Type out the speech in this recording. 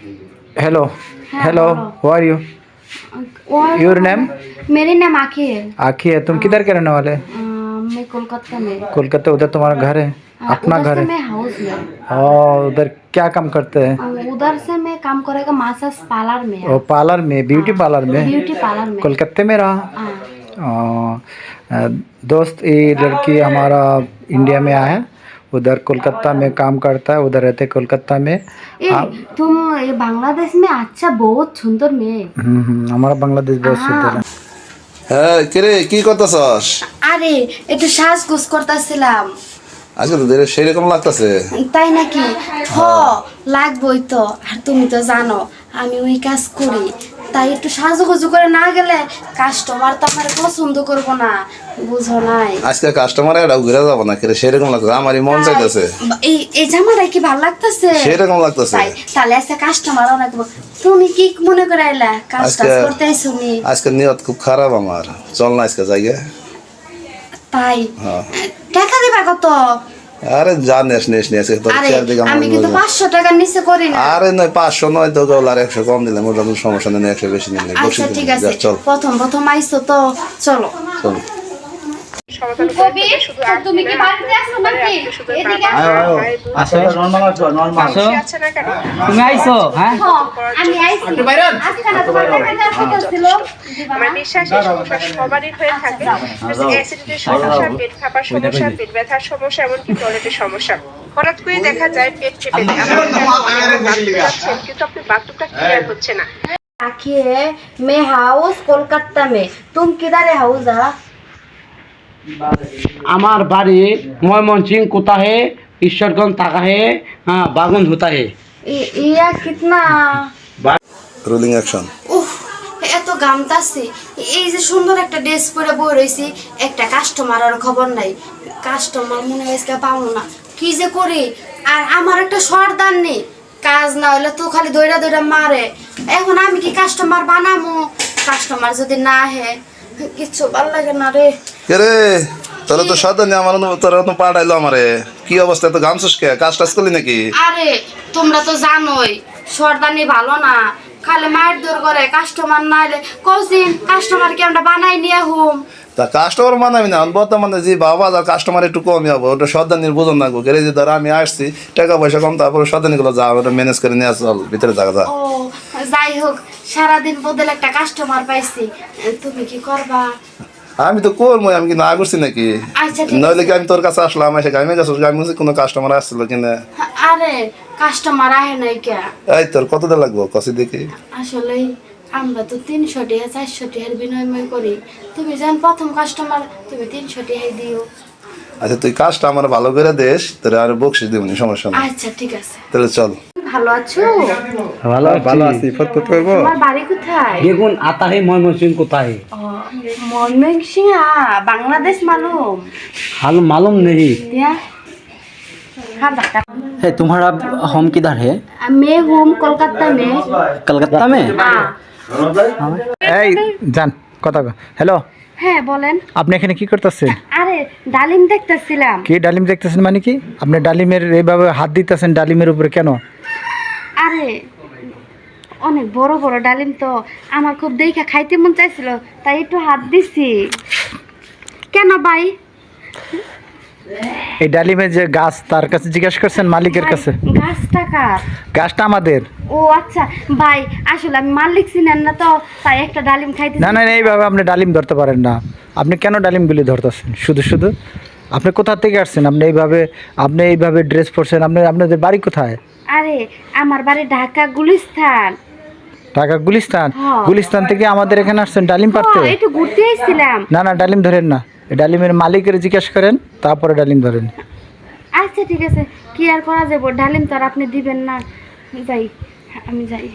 Hello हाँ, hello बोलो। How are you your name मेरे नाम आखी है। आखी है तुम किधर के रहने वाले मैं कोलकाता में। कोलकाता उधर तुम्हारा घर है अपना उधर घर से है मैं हाउस में। और उधर क्या काम करते हैं उधर से मैं काम करेगा मसाज पार्लर में। और पार्लर में ब्यूटी पार्लर में ब्यूटी पार्लर में कोलकाता में रहा हाँ। दोस्त ये लड़की हमारा इंडिया में आया है उधर कोलकाता में काम करता है उधर रहते कोलकाता में तुम ये बांग्लादेश में अच्छा बहुत सुंदर में। हमारा बांग्लादेश बहुत सुंदर है হ্যাঁ কিরে কি করতেছস? আরে একটু শ্বাসগোস করতেছিলাম। আজকে তো দেখে সেরকম লাগতেছে। তাই নাকি? হ লাগবই তো। আর তুমি তো জানো আমি ওই কাজ করি, তাই একটু সাজুগুজু করে না গেলে কাস্টমার তো আমার পছন্দ করবো না, বুঝো নাই? আজকে কাস্টমার এটা ঘুরে যাব না কিরে সেরকম লাগতেছে আমারই মন চাইতেছে। এই জামাটা কি ভালো লাগতেছে? সেরকম লাগতেছে। তাই তাহলে আজকে কাস্টমার অনেক। তুমি কি মনে করে আইলা কাজ করতে আইছো নি? আজকে নিয়ত খুব খারাপ আমার, চল না আজকে যাইগে। তাই টাকা দিবা কত? আরে জানিস নিস নিস তোর চেয়ার দিকে আমি কিন্তু 500 টাকা নিচে করি না। আরে নয় 500 নয় তো গেল আর 100 কম দিলে মোটা কোনো সমস্যা নেই 100 বেশি নিলে। আচ্ছা ঠিক আছে চল প্রথম আইছো তো চলো। চল তুমি কি বাড়িতে আছো নাকি? এদিকে আসো নরমাল আসো তুমি আইছো হ্যাঁ আমি আইছি আজকে না তোমার টাকা ছিল আমার নিঃশ্বাসের সমস্যা সবারই হয়ে থাকে, অ্যাসিডিটির সমস্যা, পেট ফাঁপার সমস্যা, পেট ব্যথার সমস্যা, এমনকি টয়লেটের সমস্যা। হঠাৎ করে দেখা যায় পেট চেপে যায়, কিন্তু আপনি বাথরুমটা ক্লিয়ার হচ্ছে না। आखिए मैं हाउस कोलकाता में, तुम किधर है हाउस? আমার বাড়ি ময়মনসিং কোথা হে ঈশ্বরগঞ্জ থাকা হে হ্যাঁ বাগুন হতা হে ইয়া কিতনা রোলিং অ্যাকশন। উফ এত গামতাছি, এই যে সুন্দর একটা ড্রেস পরে বই রইছি, একটা কাস্টমার আর খবর নাই। কাস্টমার মনে হয় আজকে পাবো না, কি যে করি। আর আমার একটা সর্দার নেই, কাজ না হলে তো খালি দইরা দইরা মারে। এখন আমি কি কাস্টমার বানামো? কাস্টমার যদি না হে কিচ্ছু ভালো লাগে না রে। রে তোরা তো সাধারণ আমার তোরা তো পাঠাইলো আমারে, কি অবস্থা? তো গামছস কে? কাজ টাজ করলি নাকি? আরে তোমরা তো জানোই সর্দানি ভালো না, খালি মায়ের দূর করে। কাস্টমার না এলে কৌশিন কাস্টমারকে আমরা বানাই নিয়ে হুম। তা কাস্টমার মানাবি না বর্তমানে যে বাবা আর কাস্টমার একটু কমই হবে, ওটা সদানির বোঝন না গো। যে ধর আমি আসছি টাকা পয়সা কম, তারপরে সদানিগুলো যা ওটা ম্যানেজ করে নিয়ে চল ভিতরে থাকা যা। ও যাই হোক সারাদিন বদলে একটা কাস্টমার পাইছি, তুমি কি করবা? আমি তো করবো, আমি কিন্তু না করছি নাকি? আচ্ছা ঠিক নইলে কি আমি তোর কাছে আসলাম এসে আমি গেছি আমি কোনো কাস্টমার আসছিল কিনা? আরে কাস্টমার আহে নাই কে? এই তোর কত দেওয়া লাগবো কষি দেখি। আসলে আমরা তো 300 টাকা 400 টাকার বিনিময় করি, তুমি জান প্রথম কাস্টমার তুমি 300 টাকা দিও। আচ্ছা তুই কাজটা আমার ভালো করে দেশ, তোর আর বকশিস দিবনি, সমস্যা নেই। আচ্ছা ঠিক আছে তাহলে চল। ভালো আছো? ভালো ভালো আছি ফটফট করবো তোমার বাড়ি কোথায়? বেগুন আতা হে ময়মনসিং কোথা হে ময়মনসিংহ বাংলাদেশ मालूम? हाल मालूम नहीं क्या हाँ धक्का। है तुम्हारा होम किधर है मैं हूँ कोलकाता में। कलकत्ता में हाँ এই জান কথা হ্যালো হ্যাঁ বলেন। আপনি এখানে কি করতেছেন আরে ডালিম দেখতেছিলাম। কি ডালিম দেখতেছেন মানে কি আপনি ডালিমের এইভাবে হাত দিতেছেন ডালিমের উপরে কেন আরে অনেক বড় বড় ডালিম তো আমার খুব দেখে খাইতে মন চাইছিল, তাই একটু হাত দিছি। কেন ভাই? এই ডালিমের যে গাছ তার কাছে জিজ্ঞাসা করছেন মালিকের কাছে? গাছ টাকা গাছটা আমাদের। ও আচ্ছা ভাই, আসলে আমি মালিক চিনেন না তো, তাই একটা ডালিম খাইতে। না না এইভাবে আপনি ডালিম ধরতে পারেন না। আপনি কেন ডালিমগুলি ধরতেছেন শুধু শুধু? আপনি কোথা থেকে আসছেন? আপনি এইভাবে ড্রেস পরছেন? আপনাদের বাড়ি কোথায়? আরে আমার বাড়ি ঢাকা গুলিস্তান। ঢাকা গুলিস্তান? হ্যাঁ। গুলিস্তান থেকে আমাদের এখানে আসছেন ডালিম পাড়তে? একটু ঘুরতে এসেছিলাম। না না ডালিম ধরেন না, এই ডালিমের মালিকের জিজ্ঞাসা করেন তারপরে ডালিম ধরেন। আচ্ছা ঠিক আছে, কি আর করা যাবো, ডালিম তো আর আপনি দিবেন না। যাই আমি যাই।